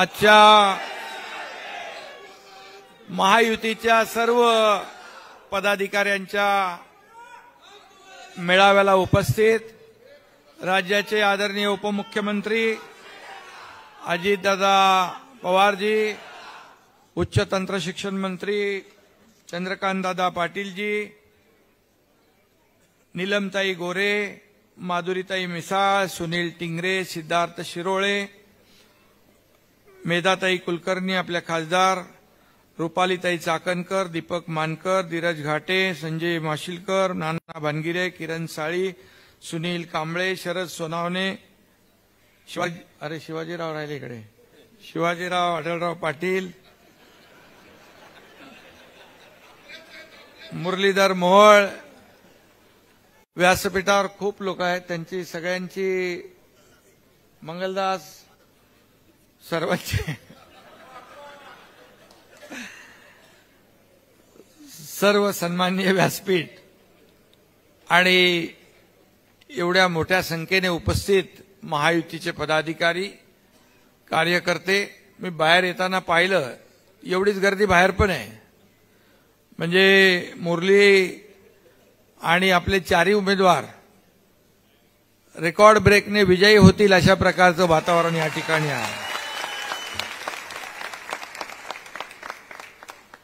आजच्या महायुतीच्या सर्व पदाधिकाऱ्यांच्या मेळाव्याला उपस्थित राज्याचे आदरणीय उपमुख्यमंत्री अजितदादा पवारजी, उच्च तंत्र शिक्षण मंत्री चंद्रकांतदादा पाटीलजी, नीलमताई गोरे, माधुरीताई मिसाळ, सुनील टिंगरे, सिद्धार्थ शिरोळे, मेधाताई कुलकर्णी, आपल्या खासदार रुपालीताई चाकणकर, दीपक मानकर, धीरज घाटे, संजय माशिलकर, नाना भानगिरे, किरण साळी, सुनील कांबळे, शरद सोनावणे, शिवाजीराव राहिले इकडे, शिवाजीराव आढळराव पाटील, मुरलीधर मोहोळ, व्यासपीठावर खूप लोक आहेत, त्यांची सगळ्यांची मंगलदास सर्वांचे सर्व सन्माननीय व्यासपीठ आणि एवढ्या मोठ्या संख्येने उपस्थित महायुतीचे पदाधिकारी कार्यकर्ते, मी बाहेर येताना पाहिलं एवढीच गर्दी बाहेर पण आहे. म्हणजे मुरली आणि आपले चारही उमेदवार रेकॉर्ड ब्रेकने विजयी होतील अशा प्रकारचं वातावरण या ठिकाणी आहे.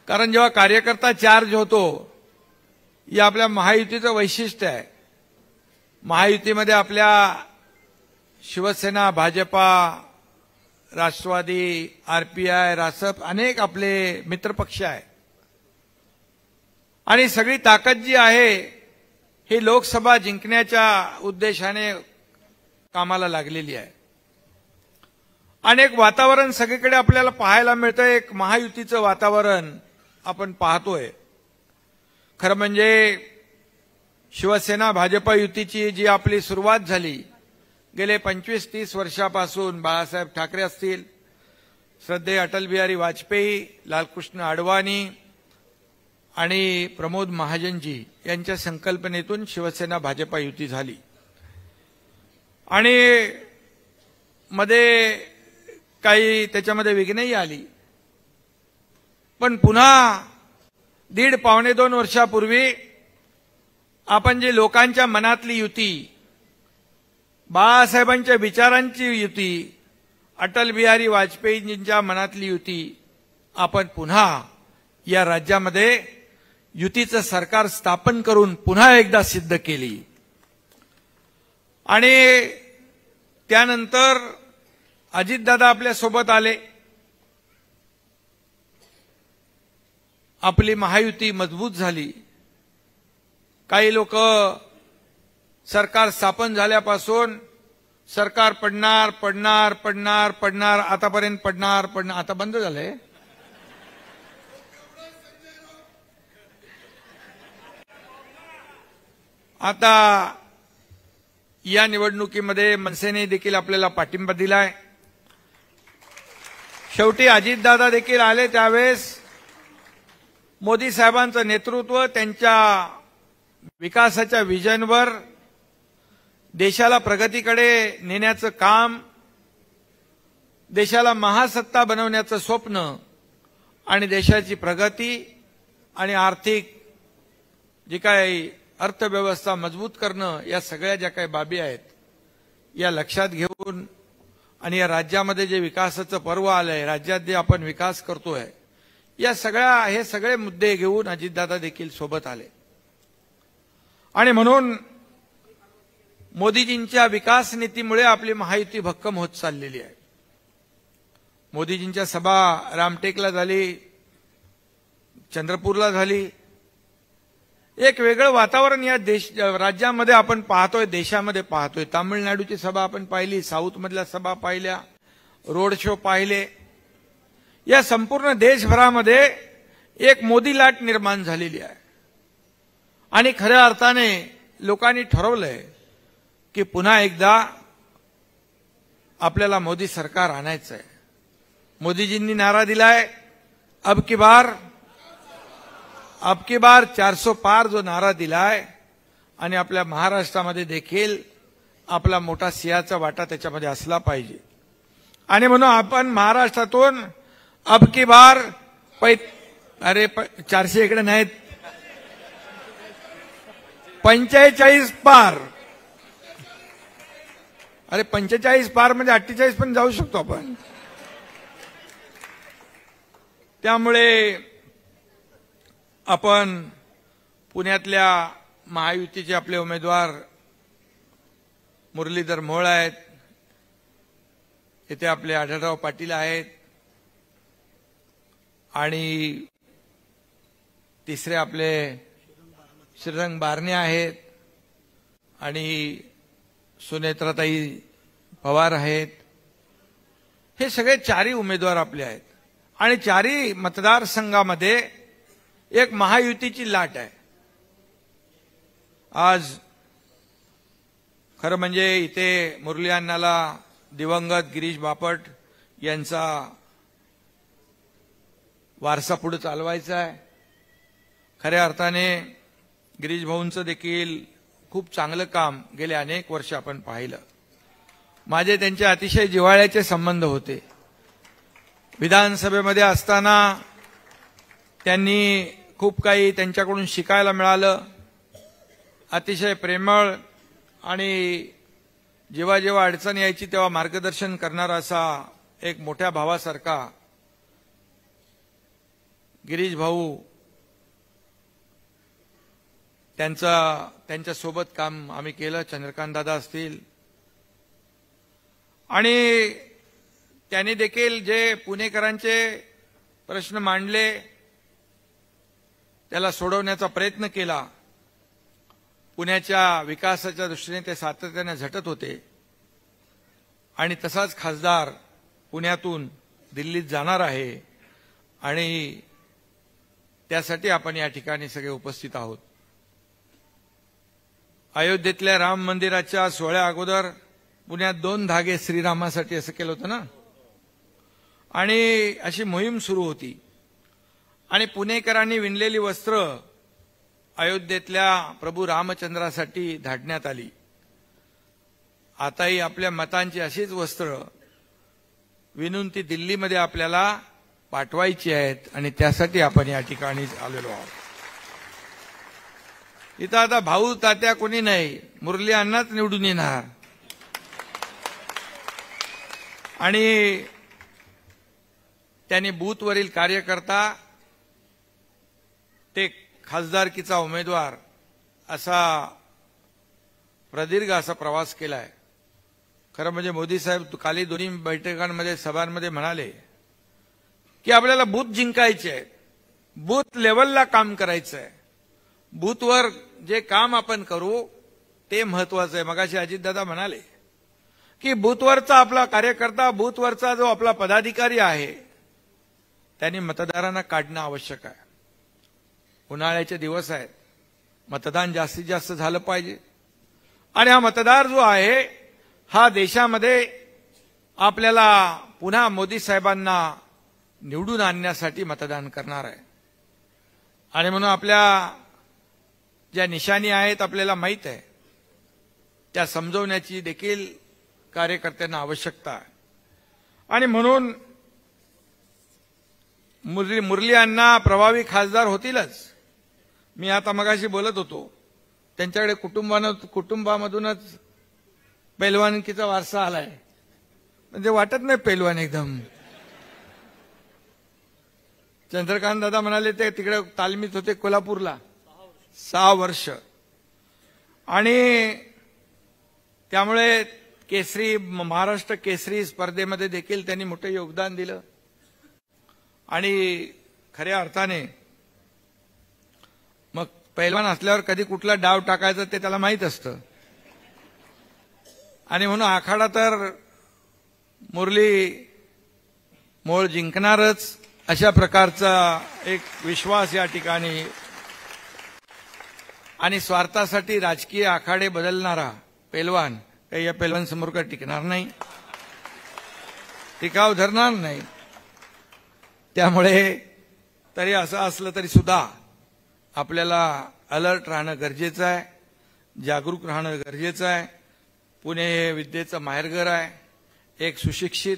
कारण जेव्हा कार्यकर्ता चार्ज होतो, हे आपल्या महायुतीचं वैशिष्ट्य आहे. महायुतीमध्ये आपल्या शिवसेना, भाजपा, राष्ट्रवादी, आरपीआय, रासप अनेक आपले मित्रपक्ष आहे आणि सगळी ताकद जी आहे ही लोकसभा जिंकण्याच्या उद्देशाने कामाला लागलेली आहे. अनेक वातावरण सगळीकडे आपल्याला पाहायला मिळतं. एक महायुतीचं वातावरण आपण पाहतोय. खरं म्हणजे शिवसेना भाजपा युतीची जी आपली सुरुवात झाली गेले 25-30 वर्षापासून, बाळासाहेब ठाकरे असतील, श्रद्धेय अटल बिहारी वाजपेयी, लालकृष्ण अडवाणी आणि प्रमोद महाजनजी यांच्या संकल्पनेतून शिवसेना भाजपा युती झाली आणि मध्ये काही त्याच्यामध्ये विघ्नही आली. पण पुन्हा 1.5-2 वर्षापूर्वी आपण जी लोकांच्या मनातली युती, बाळासाहेबांच्या विचारांची युती, अटल बिहारी वाजपेयींच्या मनातली युती आपण पुन्हा या राज्यामध्ये युतीचं सरकार स्थापन करून पुन्हा एकदा सिद्ध केली. आणि त्यानंतर अजितदादा आपल्या सोबत आले. आपली महायुती मजबूत झाली. काही लोक सरकार स्थापन झाल्यापासून सरकार पडणार पडणार पडणार पडणार आतापर्यंत पडणार पडणार, आता बंद झालंय. आता या निवडणुकीमध्ये मनसेने देखील आपल्याला पाठिंबा दिलाय. शेवटी अजितदादा देखील आले. त्यावेळेस मोदी साहेबांचं नेतृत्व, त्यांच्या विकासाच्या विजनवर देशाला प्रगतीकडे नेण्याचं काम, देशाला महासत्ता बनवण्याचं स्वप्न आणि देशाची प्रगती आणि आर्थिक जी काही अर्थव्यवस्था मजबूत करणं, या सगळ्या ज्या काही बाबी आहेत या लक्षात घेऊन आणि या राज्यामध्ये जे विकासाचं पर्व आलंय, राज्यात जे आपण विकास करतोय, या हे सगळे मुद्दे घेऊन अजितदादा देखील सोबत आले. आणि म्हणून मोदीजींच्या विकास नीतीमुळे आपली महायुती भक्कम होत चाललेली आहे. मोदीजींच्या सभा रामटेकला झाली, चंद्रपूरला झाली. एक वेगळं वातावरण या राज्यामध्ये आपण पाहतोय, देशामध्ये पाहतोय. तामिळनाडूची सभा आपण पाहिली, साऊथ मधल्या सभा पाहिल्या, रोड शो पाहिले. या संपूर्ण देशभरामध्ये एक मोदी लाट निर्माण झालेली आहे आणि खऱ्या अर्थाने लोकांनी ठरवलंय की पुन्हा एकदा आपल्याला मोदी सरकार आणायचं आहे. मोदीजींनी नारा दिलाय, अब की बार 400 पार जो नारा दिलाय आणि आपल्या महाराष्ट्रामध्ये देखील आपला मोठा सिंहाचा वाटा त्याच्यामध्ये असला पाहिजे. आणि म्हणून आपण महाराष्ट्रातून अब की बार 400 इकडे नाहीत, 45 पार. अरे 45 पार म्हणजे 48 पण जाऊ शकतो आपण. त्यामुळे आपण पुण्यातल्या महायुतीचे आपले उमेदवार मुरलीधर मोहोळ आहेत, इथे आपले आढळराव पाटील आहेत, आणि तिसरे आपले श्रीरंग बारणे आहेत, आणि सुनेत्राताई पवार आहेत. हे सगळे चारही उमेदवार आपले आहेत आणि चारही मतदारसंघामध्ये एक महायुतीची लाट आहे. आज खरं म्हणजे इथे मुरली अण्णाला दिवंगत गिरीश बापट यांचा वारसा पुढे चालवायचा आहे. खऱ्या अर्थाने गिरीश भाऊंचं देखील खूप चांगलं काम गेले अनेक वर्ष आपण पाहिलं. माझे त्यांचे अतिशय जिव्हाळ्याचे संबंध होते. विधानसभेमध्ये असताना त्यांनी खूप काही त्यांच्याकडून शिकायला मिळालं. अतिशय प्रेमळ आणि जेव्हा जेव्हा अडचण यायची तेव्हा मार्गदर्शन करणारा असा एक मोठ्या भावासारखा गिरीश भाऊ, त्यांच्यासोबत काम आम्ही केलं. चंद्रकांत दादा असतील, आणि त्यांनी देखील जे पुणेकरांचे प्रश्न मांडले त्याला सोडवण्याचा प्रयत्न केला. पुण्याच्या विकासाच्या दृष्टीने ते सातत्याने झटत होते, आणि तसाच खासदार पुण्यातून दिल्लीत जाणार आहे, आणि त्यासाठी आपण या ठिकाणी सगळे उपस्थित आहोत. अयोध्येतल्या राम मंदिराच्या सोहळ्या अगोदर पुण्यात 2 धागे श्रीरामासाठी असं केलं होतं ना, आणि अशी मोहीम सुरू होती, आणि पुणेकरांनी विणलेली वस्त्र अयोध्येतल्या प्रभू रामचंद्रासाठी धाडण्यात आली. आताही आपल्या मतांची अशीच वस्त्र विणून ती दिल्लीमध्ये आपल्याला पाठवायची आहेत, आणि त्यासाठी आपण या ठिकाणी आलेलो आहोत. इथं आता भाऊ तात्या कोणी नाही, मुरली अण्णाच निवडून येणार. आणि त्यांनी बूथवरील कार्यकर्ता ते खासदारकीचा उमेदवार असा प्रदीर्घ असा प्रवास केलाय. खरं म्हणजे मोदी साहेब काली दोन्ही बैठकांमध्ये सभांमध्ये म्हणाले की आपल्याला बूथ जिंकायचे आहे, बूथ लेवलला काम करायचं आहे, बूथवर जे काम आपण करू ते महत्वाचं आहे. मगाशी अजितदादा म्हणाले की बूथवरचा आपला कार्यकर्ता, बूथवरचा जो आपला पदाधिकारी आहे त्यांनी मतदारांना काढणं आवश्यक आहे. उन्हाळ्याचे दिवस आहेत, मतदान जास्तीत जास्त झालं पाहिजे, आणि हा मतदार जो आहे हा देशामध्ये आपल्याला पुन्हा मोदी साहेबांना निवडून आणण्यासाठी मतदान करणार आहे. आणि म्हणून आपल्या ज्या निशाणी आहेत आपल्याला माहीत आहे, त्या समजवण्याची देखील कार्यकर्त्यांना आवश्यकता आहे. आणि म्हणून मुरली अण्णा प्रभावी खासदार होतीलच. मी आता मगाशी बोलत होतो, त्यांच्याकडे कुटुंबामधूनच पैलवानकीचा वारसा आलाय, म्हणजे वाटत नाही पैलवान एकदम. चंद्रकांत दादा म्हणाले ते तिकडे तालमीत होते कोल्हापूरला 6 वर्ष, आणि त्यामुळे महाराष्ट्र केसरी स्पर्धेमध्ये देखील त्यांनी मोठे योगदान दिलं. आणि खऱ्या अर्थाने मग पैलवान असल्यावर कधी कुठला डाव टाकायचा ते त्याला माहीत असतं, आणि म्हणून आखाडा तर मुरली मोहोळ जिंकणारच अशा प्रकारचा एक विश्वास या ठिकाणी. आणि स्वार्थासाठी राजकीय आखाडे बदलणारा पैलवान काही या पैलवान समोर काही टिकणार नाही, टिकाव धरणार नाही. त्यामुळे तरी असं असलं तरी सुद्धा आपल्याला अलर्ट राहणं गरजेचं आहे, जागरूक राहणं गरजेचं आहे. पुणे हे विद्येचं माहेरघर आहे. एक सुशिक्षित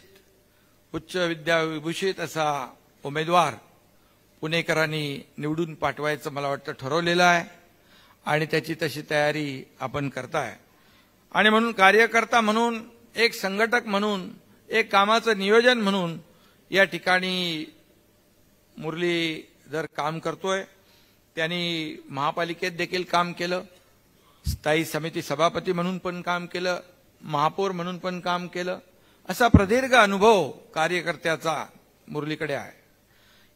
उच्च विद्याविभूषित असा उमेदवार पुणेकरांनी निवडून पाठवायचं मला वाटतं ठरवलेलं आहे आणि त्याची तशी तयारी आपण करताय. आणि म्हणून कार्यकर्ता म्हणून, एक संघटक म्हणून, एक कामाचं नियोजन म्हणून या ठिकाणी मुरलीधर काम करतोय. त्यांनी महापालिकेत देखील काम केलं, स्थायी समिती सभापती म्हणून पण काम केलं, महापौर म्हणून पण काम केलं. असा प्रदीर्घ अनुभव कार्यकर्त्याचा मुरलीकडे आहे.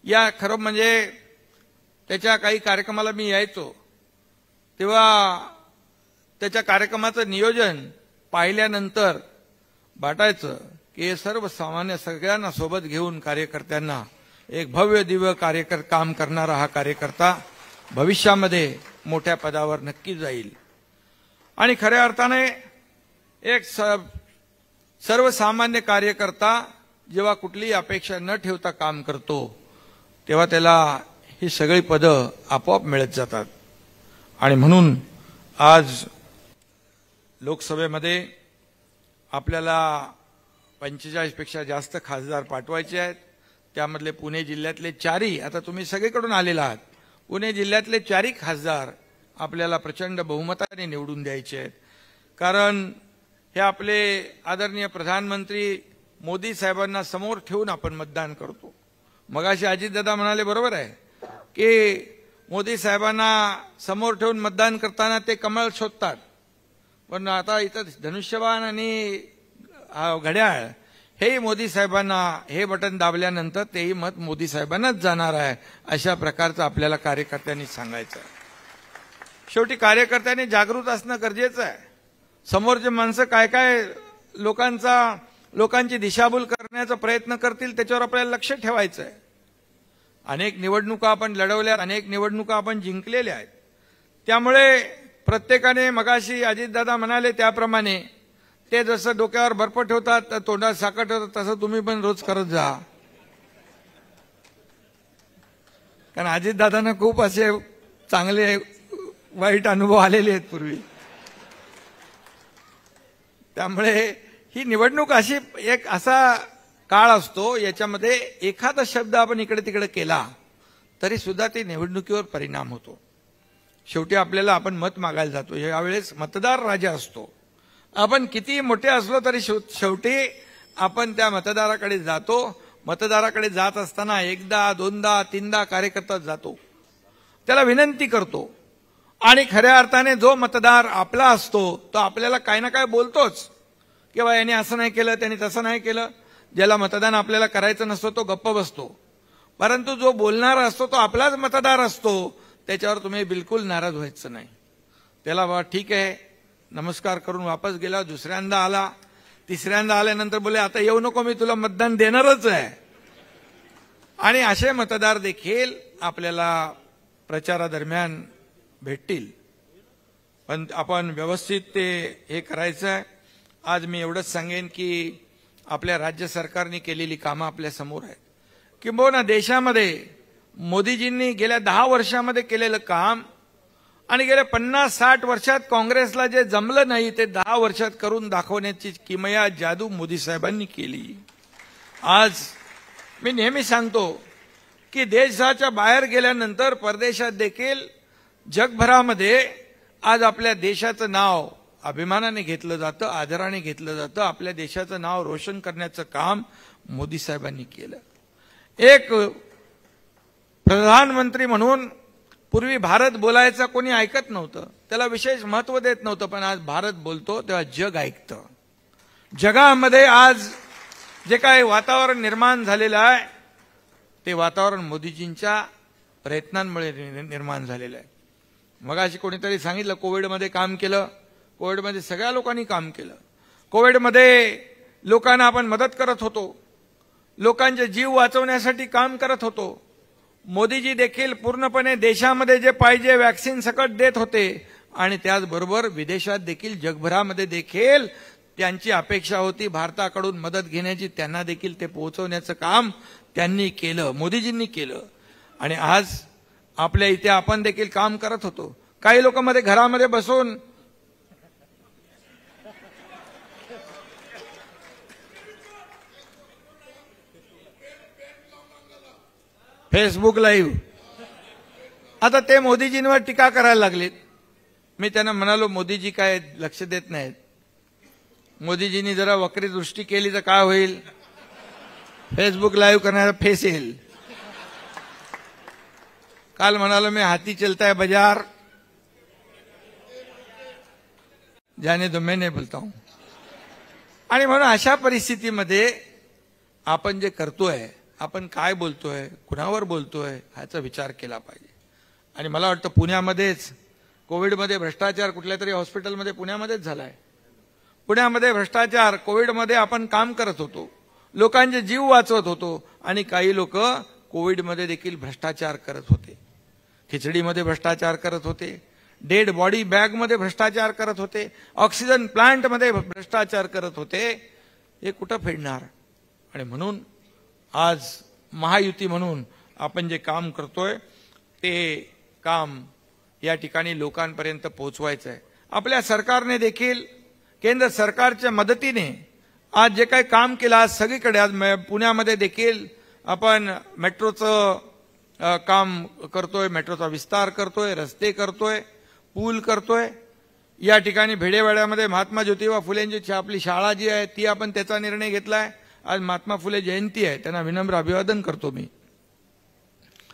या खरं म्हणजे त्याच्या काही कार्यक्रमाला मी यायचो तेव्हा त्याच्या कार्यक्रमाचं नियोजन पाहिल्यानंतर वाटायचं की हे सर्वसामान्य सगळ्यांना सोबत घेऊन कार्यकर्त्यांना एक भव्य दिव्य काम करणारा हा कार्यकर्ता भविष्यामध्ये मोठ्या पदावर नक्की जाईल. आणि खऱ्या अर्थाने एक सर्वसामान्य कार्यकर्ता जेव्हा कुठलीही अपेक्षा न ठेवता काम करतो तेव्हा त्याला ही सगळी पदं आपोआप मिळत जातात. आणि म्हणून आज लोकसभेमध्ये आपल्याला 45 पेक्षा जास्त खासदार पाठवायचे आहेत. त्यामधले पुणे जिल्ह्यातले 4, आता तुम्ही सगळीकडून आलेला आहात, पुणे जिल्ह्यातले 4 खासदार आपल्याला प्रचंड बहुमताने निवडून द्यायचे आहेत. कारण हे आपले आदरणीय प्रधानमंत्री मोदी साहेबांना समोर ठेवून आपण मतदान करतो. मगाशी अजितदादा म्हणाले बरोबर आहे की मोदी साहेबांना समोर ठेवून मतदान करताना ते कमळ शोधतात, पण आता इथं धनुष्यबाण आणि घड्याळ हेही मोदी साहेबांना, हे बटन दाबल्यानंतर तेही मत मोदी साहेबांनाच जाणार आहे. अशा प्रकारचं आपल्याला कार्यकर्त्यांनी सांगायचं आहे. शेवटी कार्यकर्त्यांनी जागृत असणं गरजेचं आहे. समोरचे माणसं काय काय लोकांची दिशाभूल करण्याचा प्रयत्न करतील त्याच्यावर आपल्याला लक्ष ठेवायचं आहे. अनेक निवडणुका आपण लढवल्या, अनेक निवडणुका आपण जिंकलेल्या आहेत. त्यामुळे प्रत्येकाने, मगाशी अजितदादा म्हणाले त्याप्रमाणे, ते जसं डोक्यावर बर्फ ठेवतात, तोंडात साखर ठेवतात, तसं तुम्ही पण रोज करत जा. कारण अजितदादांना खूप असे चांगले वाईट अनुभव आलेले आहेत पूर्वी. त्यामुळे ही निवडणूक अशी एक असा काळ असतो, याच्यामध्ये एखादा शब्द आपण इकडे तिकडे केला तरी सुद्धा ते निवडणुकीवर परिणाम होतो. शेवटी आपल्याला, आपण मत मागायला जातो, यावेळेस मतदार राजा असतो. आपण किती मोठे असलो तरी शेवटी आपण त्या मतदाराकडे जातो. मतदाराकडे जात असताना एकदा, दोनदा, तीनदा कार्यकर्ता जातो, त्याला विनंती करतो. आणि खऱ्या अर्थाने जो मतदार आपला असतो तो आपल्याला काही ना काय बोलतोच, किंवा याने असं नाही केलं, त्याने तसं नाही केलं. ज्याला मतदान आपल्याला करायचं नसतो तो गप्प बसतो. परंतु जो बोलणारा असतो तो आपलाच मतदार असतो, त्याच्यावर तुम्ही बिलकुल नाराज व्हायचं नाही. त्याला बा ठीक आहे, नमस्कार करून वापस गेला. दुसऱ्यांदा आला, तिसऱ्यांदा आल्यानंतर बोले आता येऊ नको, मी तुला मतदान देणारच आहे. आणि असे मतदार देखील आपल्याला प्रचारादरम्यान भेटतील. पण आपण व्यवस्थित ते हे करायचं आहे. आज मी एवढंच सांगेन की आपल्या राज्य सरकारने केलेली कामं आपल्या समोर आहेत. किंबहुना देशामध्ये मोदीजींनी गेल्या 10 वर्षामध्ये केलेलं काम आणि गेल्या 50-60 वर्षात काँग्रेसला जे जमलं नाही ते 10 वर्षात करून दाखवण्याची किमया, जादू मोदी साहेबांनी केली. आज मी नेहमी सांगतो की देशाच्या बाहेर गेल्यानंतर परदेशात देखील जगभरामध्ये आज आपल्या देशाचं नाव अभिमानाने घेतलं जातं, आदराने घेतलं जातं. आपल्या देशाचं नाव रोशन करण्याचं काम मोदी साहेबांनी केलं. एक प्रधानमंत्री म्हणून पूर्वी भारत बोलायचा कोणी ऐकत नव्हतं, त्याला विशेष महत्व देत नव्हतं. पण आज भारत बोलतो तेव्हा जग ऐकतं. जगामध्ये आज जे काही वातावरण निर्माण झालेलं आहे ते वातावरण मोदीजींच्या प्रयत्नांमुळे निर्माण झालेलं आहे. मगाशी कोणीतरी सांगितलं कोविडमध्ये काम केलं. कोविडमध्ये सगळ्या लोकांनी काम केलं. कोविडमध्ये लोकांना आपण मदत करत होतो, लोकांचे जीव वाचवण्यासाठी काम करत होतो. मोदीजी देखील पूर्णपणे देशामध्ये जे पाहिजे वॅक्सिन सकट देत होते आणि त्याचबरोबर विदेशात देखील, जगभरामध्ये देखील त्यांची अपेक्षा होती भारताकडून मदत घेण्याची, त्यांना देखील ते पोहोचवण्याचं काम त्यांनी केलं, मोदीजींनी केलं. आणि आज आपल्या इथे आपण देखील काम करत होतो. काही लोक मध्ये घरामध्ये बसून फेसबुक लाईव्ह. आता ते मोदीजींवर टीका करायला लागलेत. मी त्यांना म्हणालो, मोदीजी काय लक्ष देत नाहीत. मोदीजींनी जरा वक्री दृष्टी केली तर काय होईल? फेसबुक लाईव्ह करणारा फेस येईल. काल म्हणालो मी, हाती चलता है बाजार, जाने दो मैं नहीं बोलता हूं. आणि म्हणून अशा परिस्थितीमध्ये आपण जे करतोय, आपण काय बोलतोय, कुणावर बोलतोय, ह्याचा विचार केला पाहिजे. आणि मला वाटतं पुण्यामध्येच कोविडमध्ये भ्रष्टाचार कुठल्या तरी हॉस्पिटलमध्ये पुण्यामध्येच झालाय. पुण्यामध्ये भ्रष्टाचार, कोविडमध्ये आपण काम करत होतो, लोकांचे जीव वाचवत होतो, आणि काही लोक कोविडमध्ये देखील भ्रष्टाचार करत होते. खिचडीमध्ये भ्रष्टाचार करत होते, डेड बॉडी बॅगमध्ये भ्रष्टाचार करत होते, ऑक्सिजन प्लांटमध्ये भ्रष्टाचार करत होते. हे कुठं फेडणार? आणि म्हणून आज महायुती म्हणून आपण जे काम करतोय ते काम या ठिकाणी लोकांपर्यंत पोहोचवायचं आहे. आपल्या सरकारने देखील केंद्र सरकारच्या मदतीने आज जे काही काम केलं, आज सगळीकडे, आज पुण्यामध्ये देखील आपण मेट्रोचं काम करतोय, मेट्रोचा विस्तार करतोय, रस्ते करतोय, पूल करतोय. या ठिकाणी भेडेवाड्यामध्ये महात्मा ज्योतिबा फुलेंची आपली शाळा जी आहे ती आपण त्याचा निर्णय घेतलाय. आज महात्मा फुले जयंती आहे, त्यांना विनम्र अभिवादन करतो मी.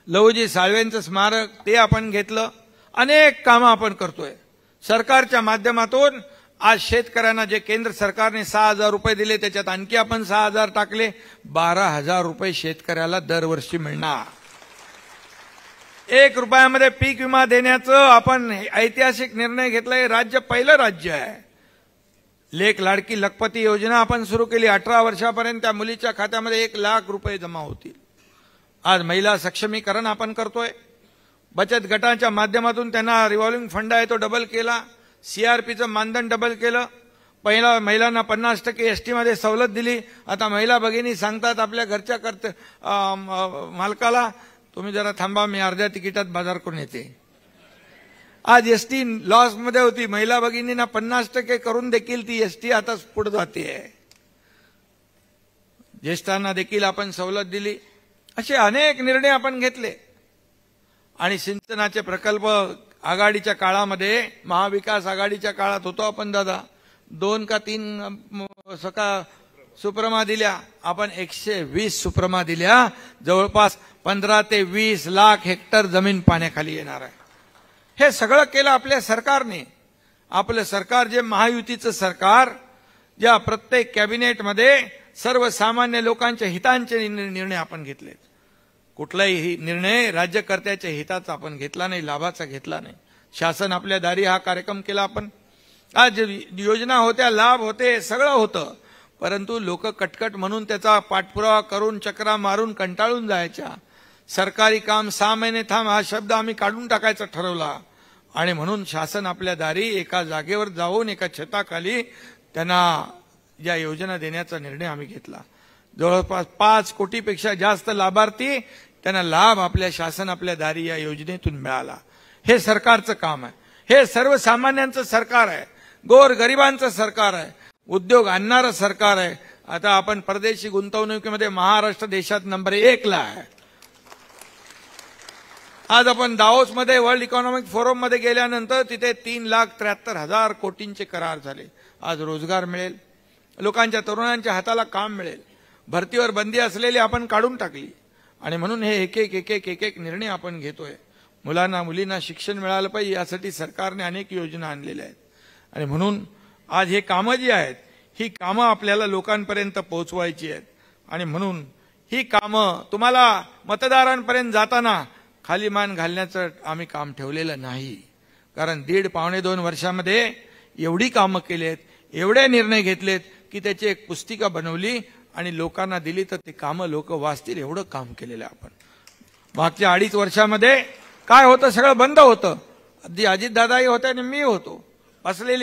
लहुजी साळवेंचं स्मारक ते आपण घेतलं. अनेक कामं आपण करतोय सरकारच्या माध्यमातून. आज शेतकऱ्यांना जे केंद्र सरकारने 6,000 रुपये दिले, त्याच्यात आणखी आपण 6,000 टाकले. 12,000 रुपये शेतकऱ्याला दरवर्षी मिळणार. 1 रुपयामध्ये पीक विमा देण्याचं आपण ऐतिहासिक निर्णय घेतलाय. राज्य पहिलं राज्य आहे. लेक लाडकी लखपती योजना आपण सुरू केली. 18 वर्षापर्यंत त्या मुलीच्या खात्यामध्ये 1 लाख रुपये जमा होतील. आज महिला सक्षमीकरण आपण करतोय. बचत गटाच्या माध्यमातून त्यांना रिव्हॉल्विंग फंड आहे तो डबल केला. सीआरपीचं मानधन डबल केलं. पहिला महिलांना 50% एसटी मध्ये सवलत दिली. आता महिला भगिनी सांगतात आपल्या घरच्या मालकाला, तुम्ही जरा थांबा, मी अर्ध्या तिकिटात बाजार करून येते. आज एसटी लॉस मध्ये होती. महिला भगिनींना 50% करून देखील ती एसटी आता पुढे जाते. ज्येष्ठांना देखील आपण सवलत दिली. असे अनेक निर्णय आपण घेतले. आणि सिंचनाचे प्रकल्प आघाडीच्या काळामध्ये, महाविकास आघाडीच्या काळात होतो आपण दादा, 2 का 3 सुप्रमा दिल्या. आपण 120 सुप्रमा दिल्या. जवळपास 15 ते 20 लाख हेक्टर जमीन पाण्याखाली येणार आहे. हे सगळं केलं आपल्या सरकारने. आपलं सरकार जे महायुतीचं सरकार, ज्या प्रत्येक कॅबिनेटमध्ये सर्वसामान्य लोकांच्या हितांचे निर्णय आपण घेतलेत. कुठलाही निर्णय राज्यकर्त्याच्या हिताचा आपण घेतला नाही, लाभाचा घेतला नाही. शासन आपल्या दारी हा कार्यक्रम केला आपण. आज योजना होत्या, लाभ होते, सगळं होतं, परंतु लोक कटकट म्हणून त्याचा पाठपुरावा करून चक्रा मारून कंटाळून जायच्या. सरकारी काम 6 महिने थांब हा शब्द आम्ही काढून टाकायचा ठरवला. आणि म्हणून शासन आपल्या दारी एका जागेवर जाऊन एका छताखाली त्यांना या योजना देण्याचा निर्णय आम्ही घेतला. जवळपास 5 कोटीपेक्षा जास्त लाभार्थी त्यांना लाभ आपल्या शासन आपल्या दारी या योजनेतून मिळाला. हे सरकारचं काम आहे. हे सर्वसामान्यांचं सरकार आहे. गोर गरिबांचं सरकार आहे. उद्योग आणणारं सरकार आहे. आता आपण परदेशी गुंतवणुकीमध्ये महाराष्ट्र देशात नंबर 1 ला आहे. आज आपण दाओसमध्ये वर्ल्ड इकॉनॉमिक फोरम मध्ये गेल्यानंतर तिथे 3,73,000 कोटींचे करार झाले. आज रोजगार मिळेल, लोकांच्या तरुणांच्या हाताला काम मिळेल. भरतीवर बंदी असलेली आपण काढून टाकली. आणि म्हणून हे एक निर्णय आपण घेतोय. मुलांना मुलींना शिक्षण मिळालं पाहिजे यासाठी सरकारने अनेक योजना आणलेल्या आहेत. आणि म्हणून आज हे कामं जी आहेत ही कामं आपल्याला लोकांपर्यंत पोहोचवायची आहेत. आणि म्हणून ही कामं तुम्हाला मतदारांपर्यंत जाताना खाली मान घालण्याचं आम्ही काम ठेवलेलं नाही. कारण 1.5-2 वर्षामध्ये एवढी कामं केलीत, एवढे निर्णय घेतलेत की त्याची एक पुस्तिका बनवली आणि लोकांना दिली तर ते कामं लोक वाचतील एवढं काम केलेलं आहे आपण. मागच्या 2.5 वर्षामध्ये काय होतं, सगळं बंद होतं. अजितदादाही होते आणि मी होतो.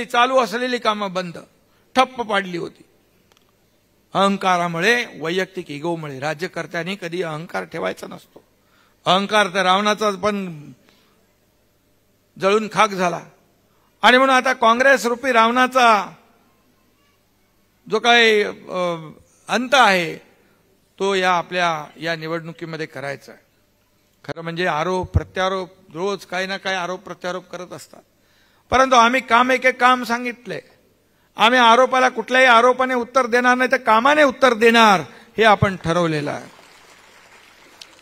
चालू असलेली कामं बंद, ठप्प पाडली होती. अहंकारामुळे, वैयक्तिक इगोमुळे. राज्यकर्त्यांनी कधी अहंकार ठेवायचा नसतो. अहंकार तर रावणाचा पण जळून खाक झाला. आणि म्हणून आता काँग्रेस रूपी रावणाचा जो काही अंत आहे तो या आपल्या या निवडणुकीमध्ये करायचा आहे. खरं म्हणजे आरोप प्रत्यारोप रोज काही ना काही आरोप प्रत्यारोप करत असतात, परंतु आम्ही काम एक काम सांगितलंय. आम्ही आरोपाला कुठल्याही आरोपाने उत्तर देणार नाही, तर कामाने उत्तर देणार हे आपण ठरवलेलं आहे.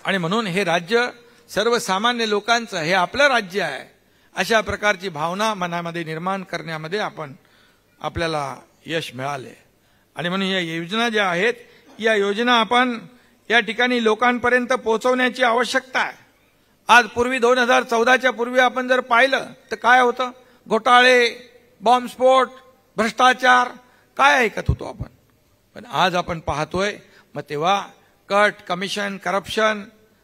आणि म्हणून हे राज्य सर्वसामान्य लोकांचं, हे आपलं राज्य आहे, अशा प्रकारची भावना मनामध्ये निर्माण करण्यामध्ये आपल्याला यश मिळाले. आणि म्हणून या योजना ज्या आहेत, या योजना आपण या ठिकाणी लोकांपर्यंत पोहोचवण्याची आवश्यकता आहे. आज पूर्वी 2014च्या पूर्वी आपण जर पाहिलं तर काय होतं? घोटाळे, बॉम्बस्फोट, भ्रष्टाचार, काय ऐकत होतो आपण. पण आज आपण पाहतोय, मग तेव्हा कट, कमिशन,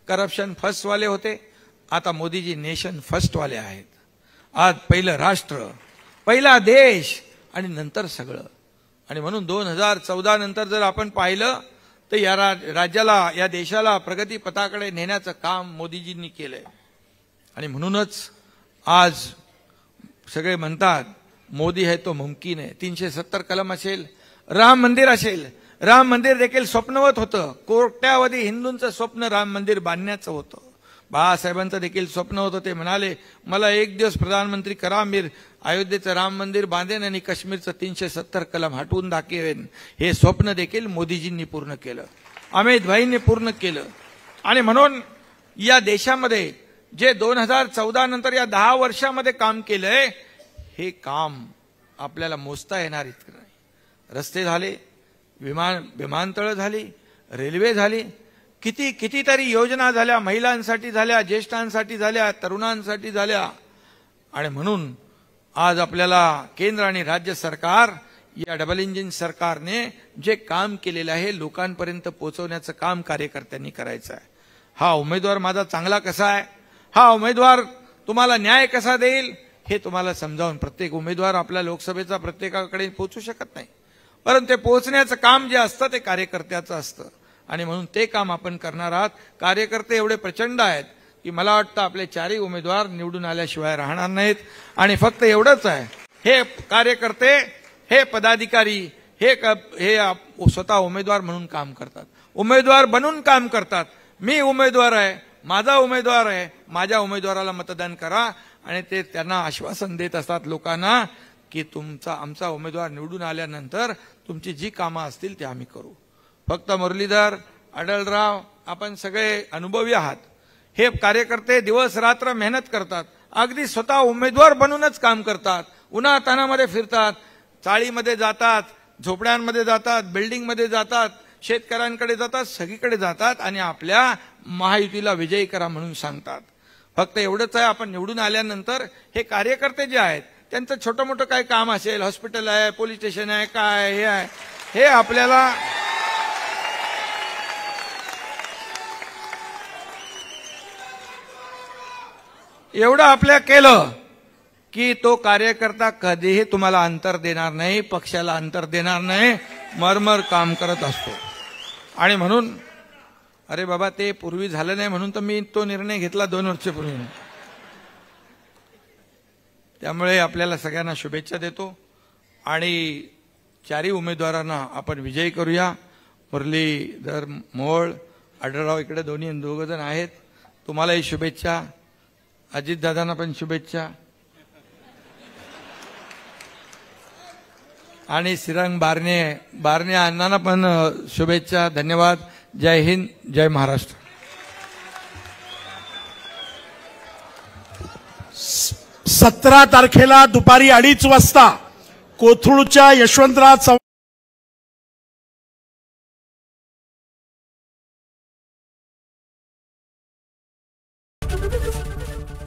करप्शन फर्स्ट वाले होते. आता मोदीजी नेशन फर्स्ट वाले आहेत. आज पहिलं राष्ट्र, पहिला देश आणि नंतर सगळं. आणि म्हणून 2014 नंतर जर आपण पाहिलं तर या राज्याला, या देशाला प्रगती पथाकडे नेण्याचं काम मोदीजींनी केलंय. आणि म्हणूनच आज सगळे म्हणतात मोदी है तो मुमकिन है. 370 कलम असेल, राम मंदिर असेल, राम मंदिर देखील स्वप्नवत होतं. कोट्यावधी हिंदूंचं स्वप्न राम मंदिर बांधण्याचं होतं. बाळासाहेबांचं देखील स्वप्न होतं. ते म्हणाले, मला एक दिवस प्रधानमंत्री करा, मी अयोध्येचं राम मंदिर बांधेन आणि काश्मीरचं 370 कलम हटवून दाखवेन. हे स्वप्न देखील मोदीजींनी पूर्ण केलं, अमित भाईंनी पूर्ण केलं. आणि म्हणून या देशामध्ये जे 2014 नंतर या 10 वर्षामध्ये काम केलंय, हे काम आपल्याला मोजता येणार इतकं नाही. रस्ते झाले, विमानतळ झाली, रेल्वे झाली, कितीतरी योजना झाल्या, महिलांसाठी झाल्या, ज्येष्ठांसाठी झाल्या, तरुणांसाठी झाल्या. आणि म्हणून आज आपल्याला केंद्र आणि राज्य सरकार, या डबल इंजिन सरकारने जे काम केलेलं आहे, लोकांपर्यंत पोहोचवण्याचं काम कार्यकर्त्यांनी करायचं आहे. हा उमेदवार माझा चांगला कसा आहे, हा उमेदवार तुम्हाला न्याय कसा देईल, हे तुम्हाला समजावून. प्रत्येक उमेदवार आपल्या लोकसभेचा प्रत्येकाकडे पोहोचू शकत नाही, परंतु ते पोहोचण्याचं काम जे असतं ते कार्यकर्त्याचं असतं. आणि म्हणून ते काम आपण करणार आहात. कार्यकर्ते एवढे प्रचंड आहेत की मला वाटतं आपले 4ही उमेदवार निवडून आल्याशिवाय राहणार नाहीत. आणि फक्त एवढंच आहे, हे कार्यकर्ते, हे पदाधिकारी, हे स्वतः उमेदवार म्हणून काम करतात, उमेदवार बनून काम करतात. मी उमेदवार आहे, माझा उमेदवार आहे, माझ्या उमेदवाराला मतदान करा. आणि ते त्यांना आश्वासन देत असतात लोकांना की आमचा उमेदवार निवडून आल्यानंतर तुमची जी कामं असतील ते आम्ही करू. फक्त मुरलीधर, अडलराव, आपण सगळे अनुभवी आहात. हे कार्यकर्ते दिवस रात्र मेहनत करतात, अगदी स्वतः उमेदवार बनूनच काम करतात, उन्हातानामध्ये फिरतात, चाळीमध्ये जातात, झोपड्यांमध्ये जातात, बिल्डिंगमध्ये जातात, शेतकऱ्यांकडे जातात, सगळीकडे जातात आणि आपल्या महायुतीला विजयी करा म्हणून सांगतात. फक्त एवढंच आहे, आपण निवडून आल्यानंतर हे कार्यकर्ते जे आहेत त्यांचं छोटं मोठं काही काम असेल, हॉस्पिटल आहे, पोलीस स्टेशन आहे, काय हे आहे, हे आपल्याला एवढं आपल्या केलं की तो कार्यकर्ता कधीही तुम्हाला अंतर देणार नाही, पक्षाला अंतर देणार नाही, मरमर काम करत असतो. आणि म्हणून अरे बाबा, ते पूर्वी झालं नाही म्हणून तर मी तो निर्णय घेतला 2 वर्षापूर्वी. त्यामुळे आपल्याला सगळ्यांना शुभेच्छा देतो आणि 4ही उमेदवारांना आपण विजयी करूया. मुरलीधर मोहोळ, आढळराव इकडे दोघ जण आहेत, तुम्हालाही शुभेच्छा. अजितदादांना पण शुभेच्छा आणि श्रीरंग बारणे अण्णांना पण शुभेच्छा. धन्यवाद. जय हिंद, जय महाराष्ट्र. 17 तारखेला दुपारी 2:30 वाजता कोथरूडच्या यशवंतराव चव्हाण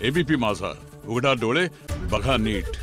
एबीपी माझा, उघडा डोळे बघा नीट.